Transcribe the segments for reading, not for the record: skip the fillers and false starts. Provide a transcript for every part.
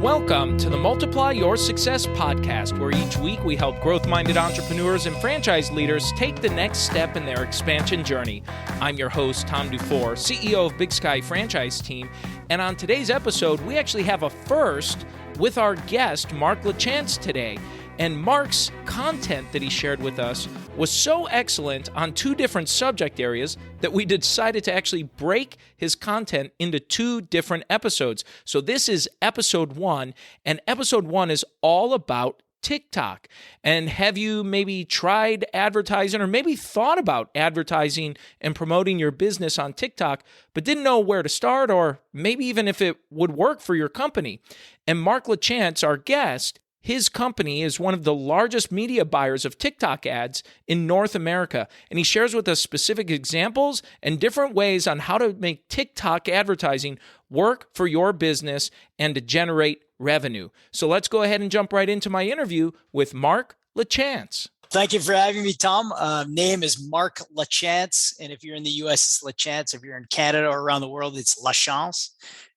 Welcome to the Multiply Your Success podcast, where each week we help growth-minded entrepreneurs and franchise leaders take the next step in their expansion journey. I'm your host, Tom Dufour, CEO of Big Sky Franchise Team, and on today's episode, we actually have a first with our guest, Mark Lechance, today. And Mark's content that he shared with us was so excellent on two different subject areas that we decided to actually break his content into two different episodes. So this is episode 1, and episode 1 is all about TikTok. And have you maybe tried advertising or maybe thought about advertising and promoting your business on TikTok, but didn't know where to start or maybe even if it would work for your company? And Mark Lechance, our guest, his company is one of the largest media buyers of TikTok ads in North America, and he shares with us specific examples and different ways on how to make TikTok advertising work for your business and to generate revenue. So let's go ahead and jump right into my interview with Mark Lechance. Thank you for having me, Tom. Name is Mark Lachance, and if you're in the U.S., it's Lechance. If you're in Canada or around the world, it's Lachance.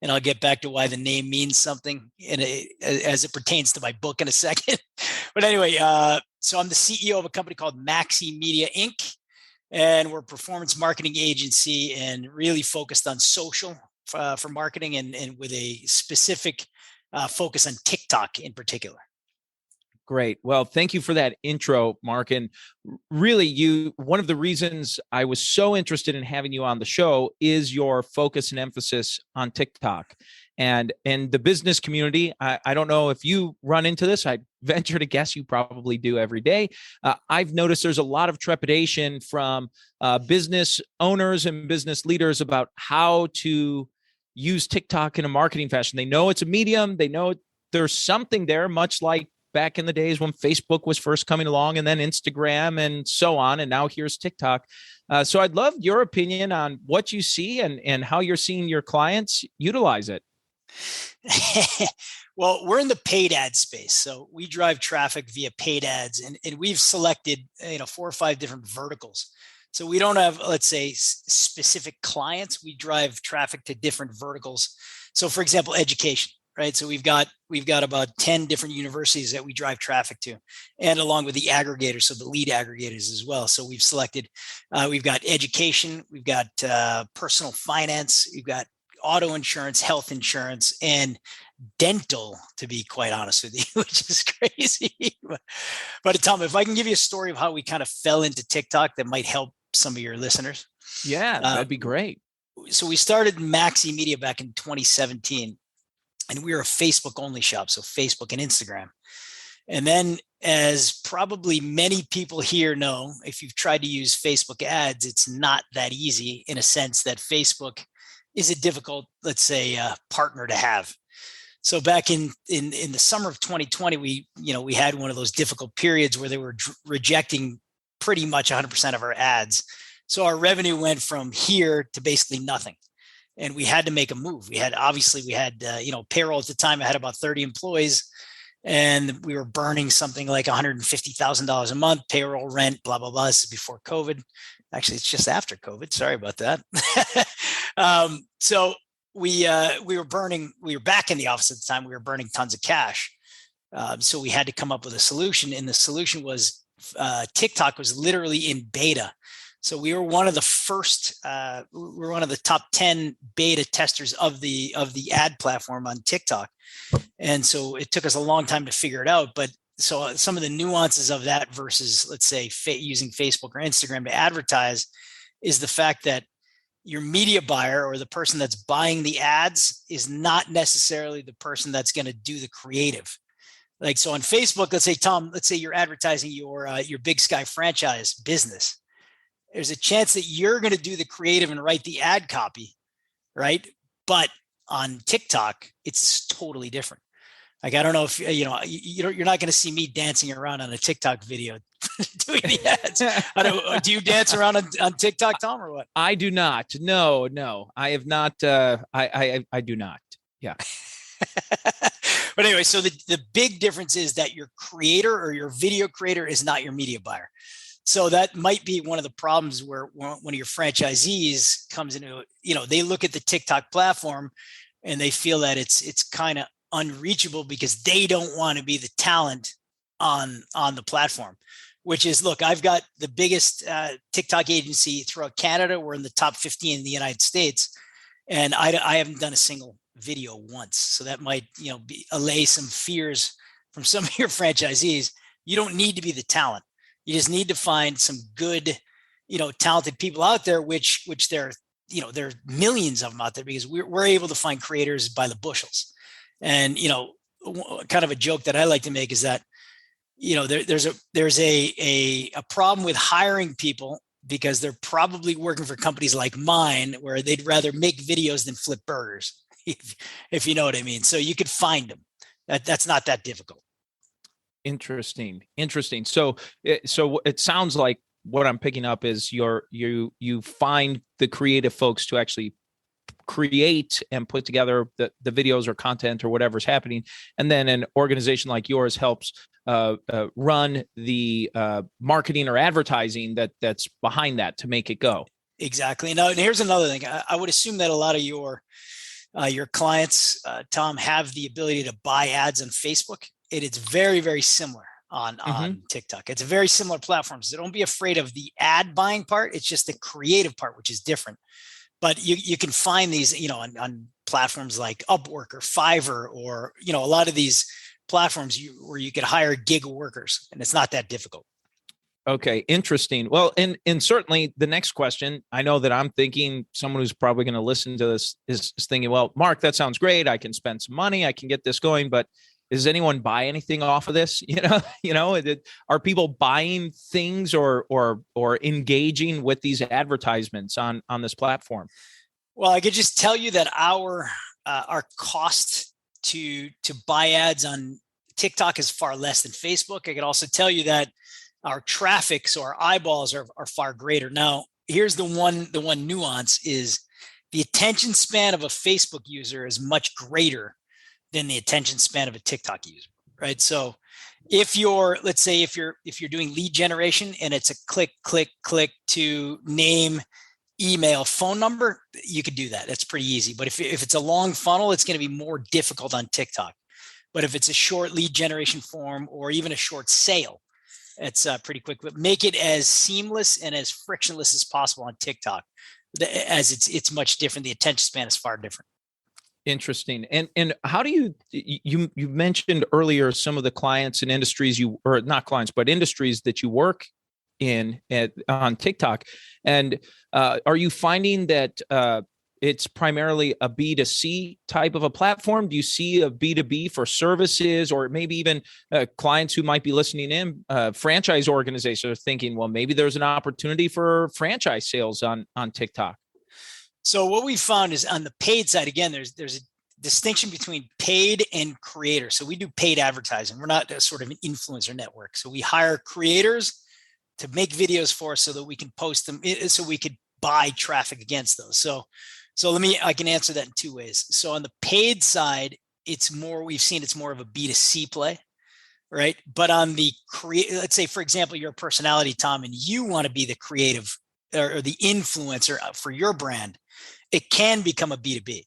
And I'll get back to why the name means something as it pertains to my book in a second. But anyway, so I'm the CEO of a company called Maxy Media Inc., and we're a performance marketing agency and really focused on social for marketing and with a specific focus on TikTok in particular. Great. Well, thank you for that intro, Mark. And really, one of the reasons I was so interested in having you on the show is your focus and emphasis on TikTok. And in the business community, I don't know if you run into this. I venture to guess you probably do every day. I've noticed there's a lot of trepidation from business owners and business leaders about how to use TikTok in a marketing fashion. They know it's a medium. They know there's something there, much like back in the days when Facebook was first coming along and then Instagram and so on. And now here's TikTok. So I'd love your opinion on what you see and how you're seeing your clients utilize it. Well, we're in the paid ad space. So we drive traffic via paid ads, and we've selected 4 or 5 different verticals. So we don't have, let's say, specific clients. We drive traffic to different verticals. So for example, education. Right. So we've got about 10 different universities that we drive traffic to, and along with the aggregators, so the lead aggregators as well. So we've selected, we've got education, we've got personal finance, we've got auto insurance, health insurance, and dental, to be quite honest with you, which is crazy. But Tom, if I can give you a story of how we kind of fell into TikTok that might help some of your listeners. Yeah, that'd be great. So we started Maxy Media back in 2017. And we were a Facebook only shop, so Facebook and Instagram. And then, as probably many people here know, if you've tried to use Facebook ads, it's not that easy, in a sense that Facebook is a difficult, let's say, partner to have. So back in the summer of 2020, we had one of those difficult periods where they were rejecting pretty much 100% of our ads. So our revenue went from here to basically nothing. And we had to make a move. We had payroll at the time. I had about 30 employees, and we were burning something like $150,000 a month, payroll, rent, blah, blah, blah. This is before COVID. Actually, it's just after COVID. Sorry about that. So we were back in the office at the time. We were burning tons of cash. So we had to come up with a solution. And the solution was TikTok was literally in beta. So we were one of the first, we were one of the top 10 beta testers of the ad platform on TikTok. And so it took us a long time to figure it out. But so some of the nuances of that versus, let's say, using Facebook or Instagram to advertise is the fact that your media buyer or the person that's buying the ads is not necessarily the person that's going to do the creative. Like, so on Facebook, let's say, Tom, let's say you're advertising your Big Sky franchise business. There's a chance that you're going to do the creative and write the ad copy, right? But on TikTok, it's totally different. Like, I don't know if, you're not going to see me dancing around on a TikTok video doing the ads. Do you dance around on TikTok, Tom, or what? I do not. No, I have not. I do not. Yeah. But anyway, so the big difference is that your creator or your video creator is not your media buyer. So that might be one of the problems where one of your franchisees comes into, they look at the TikTok platform and they feel that it's kind of unreachable because they don't want to be the talent on the platform, which is, look, I've got the biggest TikTok agency throughout Canada. We're in the top 15 in the United States, and I haven't done a single video once. So that might, allay some fears from some of your franchisees. You don't need to be the talent. You just need to find some good, talented people out there, which there are millions of them out there, because we're able to find creators by the bushels. And, kind of a joke that I like to make is that, there's a problem with hiring people because they're probably working for companies like mine, where they'd rather make videos than flip burgers, if you know what I mean. So you could find them. That's not that difficult. Interesting. So it sounds like what I'm picking up is you find the creative folks to actually create and put together the videos or content or whatever's happening. And then an organization like yours helps run the marketing or advertising that's behind that to make it go. Exactly. Now, here's another thing. I would assume that a lot of your clients, Tom, have the ability to buy ads on Facebook. It is very, very similar on TikTok. It's a very similar platform. So don't be afraid of the ad buying part. It's just the creative part, which is different. But you can find these, on platforms like Upwork or Fiverr, or, a lot of these platforms where you could hire gig workers, and it's not that difficult. Okay, interesting. Well, and certainly the next question, I know that I'm thinking someone who's probably going to listen to this is thinking, well, Mark, that sounds great. I can spend some money. I can get this going, but does anyone buy anything off of this? Are people buying things or engaging with these advertisements on this platform? Well, I could just tell you that our cost to buy ads on TikTok is far less than Facebook. I could also tell you that our traffic, so our eyeballs are far greater. Now, here's the one nuance is the attention span of a Facebook user is much greater than the attention span of a TikTok user, right? So if you're doing lead generation and it's a click to name, email, phone number, you could do that. That's pretty easy. But if it's a long funnel, it's going to be more difficult on TikTok. But if it's a short lead generation form or even a short sale, it's pretty quick. But make it as seamless and as frictionless as possible on TikTok, as it's much different. The attention span is far different. Interesting. And how do you mentioned earlier some of the clients and industries or not clients, but industries that you work in on TikTok. And are you finding that it's primarily a B2C type of a platform? Do you see a B2B for services, or maybe even clients who might be listening in, franchise organizations are thinking, well, maybe there's an opportunity for franchise sales on TikTok? So what we found is on the paid side, again, there's a distinction between paid and creator. So we do paid advertising. We're not a sort of an influencer network. So we hire creators to make videos for us so that we can post them, so we could buy traffic against those. So I can answer that in two ways. So on the paid side, we've seen it's more of a B2C play, right? But on the let's say, for example, you're a personality, Tom, and you want to be the creative or the influencer for your brand, it can become a B2B.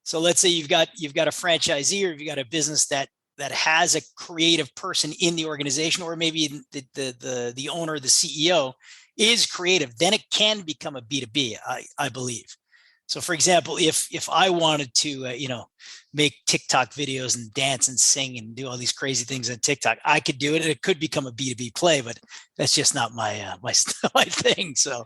So let's say you've got a franchisee, or you've got a business that has a creative person in the organization, or maybe the owner, the CEO is creative, then it can become a B2B, I believe. So for example, if I wanted to, make TikTok videos and dance and sing and do all these crazy things on TikTok, I could do it. And it could become a B2B play, but that's just not my thing. So.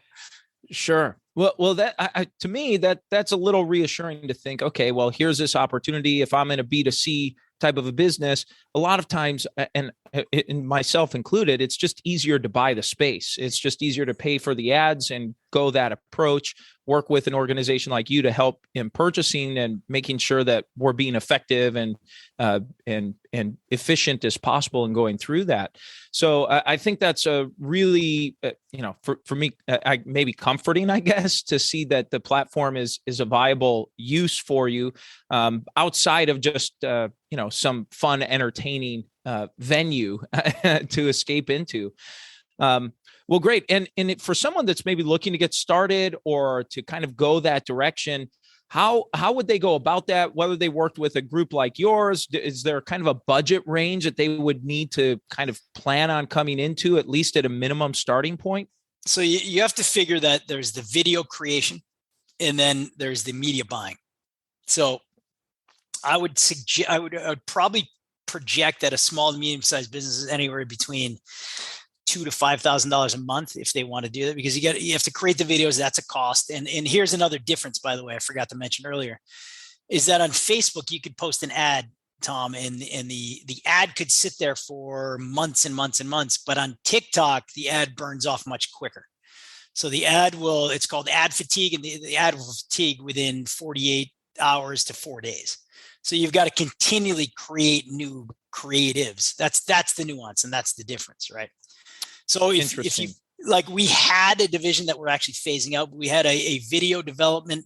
Sure. Well, that to me, that's a little reassuring to think, okay, well, here's this opportunity. If I'm in a B2C type of a business, a lot of times, and myself included, it's just easier to buy the space. It's just easier to pay for the ads and go that approach, work with an organization like you to help in purchasing and making sure that we're being effective and efficient as possible in going through that. So I think that's a really, for me, maybe comforting, I guess, to see that the platform is a viable use for you outside of just, some fun, entertaining venue to escape into. Well, great. And for someone that's maybe looking to get started or to kind of go that direction, How would they go about that? Whether they worked with a group like yours, is there kind of a budget range that they would need to kind of plan on coming into, at least at a minimum starting point? So you have to figure that there's the video creation and then there's the media buying. So I would suggest, I would probably project that a small to medium sized business is anywhere between $2,000 to $5,000 a month if they want to do that, because you have to create the videos. That's a cost. And here's another difference, by the way, I forgot to mention earlier, is that on Facebook, you could post an ad, Tom, and the ad could sit there for months and months and months. But on TikTok, the ad burns off much quicker. So the ad it's called ad fatigue, and the ad will fatigue within 48 hours to 4 days. So you've got to continually create new creatives. That's the nuance, and that's the difference, right? So if you, like, we had a division that we're actually phasing out. We had a video development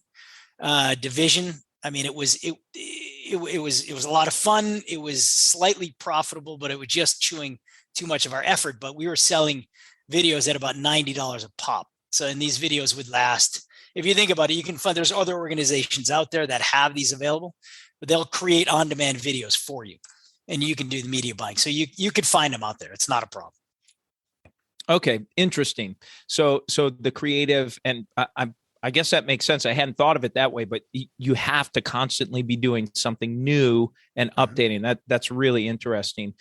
division. I mean, it was a lot of fun. It was slightly profitable, but it was just chewing too much of our effort. But we were selling videos at about $90 a pop. So, and these videos would last, if you think about it, you can find, there's other organizations out there that have these available, but they'll create on-demand videos for you, and you can do the media buying. So you could find them out there. It's not a problem. Okay, interesting. So the creative, and I guess that makes sense. I hadn't thought of it that way, but you have to constantly be doing something new and updating. That's really interesting.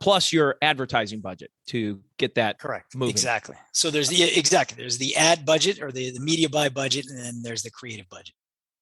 Plus your advertising budget to get that correct. Moving. Exactly. So there's the ad budget, or the media buy budget, and then there's the creative budget.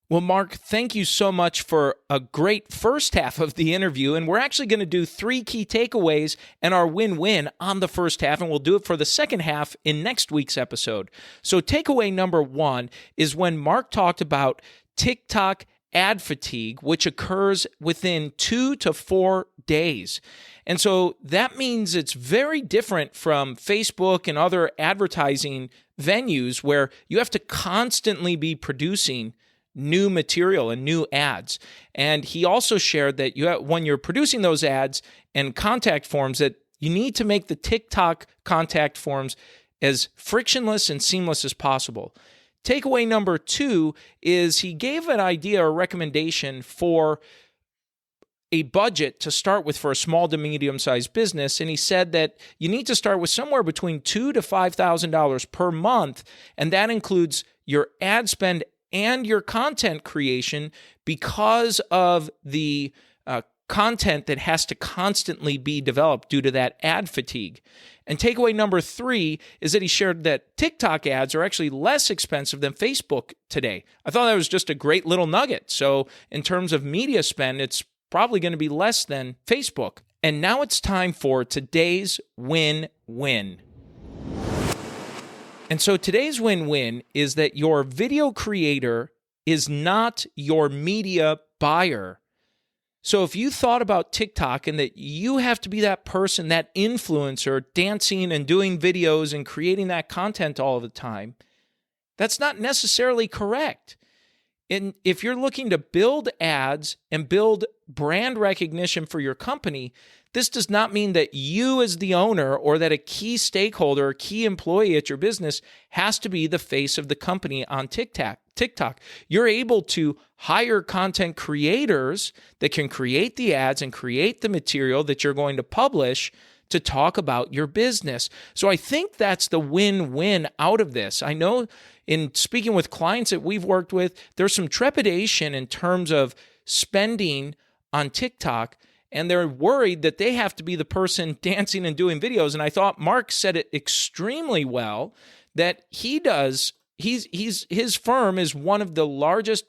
Well, Mark, thank you so much for a great first half of the interview. And we're actually going to do 3 key takeaways and our win-win on the first half, and we'll do it for the second half in next week's episode. So takeaway number 1 is when Mark talked about TikTok ad fatigue, which occurs within 2 to 4 days. And so that means it's very different from Facebook and other advertising venues where you have to constantly be producing new material and new ads. And he also shared that when you're producing those ads and contact forms, that you need to make the TikTok contact forms as frictionless and seamless as possible. Takeaway number 2 is he gave an idea or recommendation for a budget to start with for a small to medium-sized business, and he said that you need to start with somewhere between $2,000 to $5,000 per month, and that includes your ad spend and your content creation because of the content that has to constantly be developed due to that ad fatigue. And takeaway number 3 is that he shared that TikTok ads are actually less expensive than Facebook today. I thought that was just a great little nugget. So in terms of media spend, it's probably going to be less than Facebook. And now it's time for today's win-win. And so today's win-win is that your video creator is not your media buyer. So if you thought about TikTok and that you have to be that person, that influencer, dancing and doing videos and creating that content all the time, that's not necessarily correct. And if you're looking to build ads and build brand recognition for your company, this does not mean that you as the owner or that a key stakeholder or key employee at your business has to be the face of the company on TikTok. You're able to hire content creators that can create the ads and create the material that you're going to publish to talk about your business. So I think that's the win-win out of this. I know in speaking with clients that we've worked with, there's some trepidation in terms of spending on TikTok, and they're worried that they have to be the person dancing and doing videos. And I thought Mark said it extremely well, that his firm is one of the largest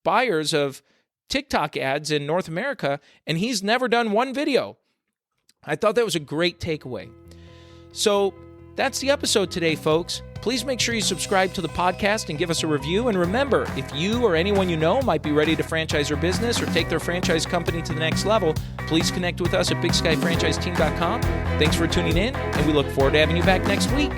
buyers of TikTok ads in North America, and he's never done one video. I thought that was a great takeaway. So that's the episode today, folks. Please make sure you subscribe to the podcast and give us a review. And remember, if you or anyone you know might be ready to franchise their business or take their franchise company to the next level, please connect with us at BigSkyFranchiseTeam.com. Thanks for tuning in, and we look forward to having you back next week.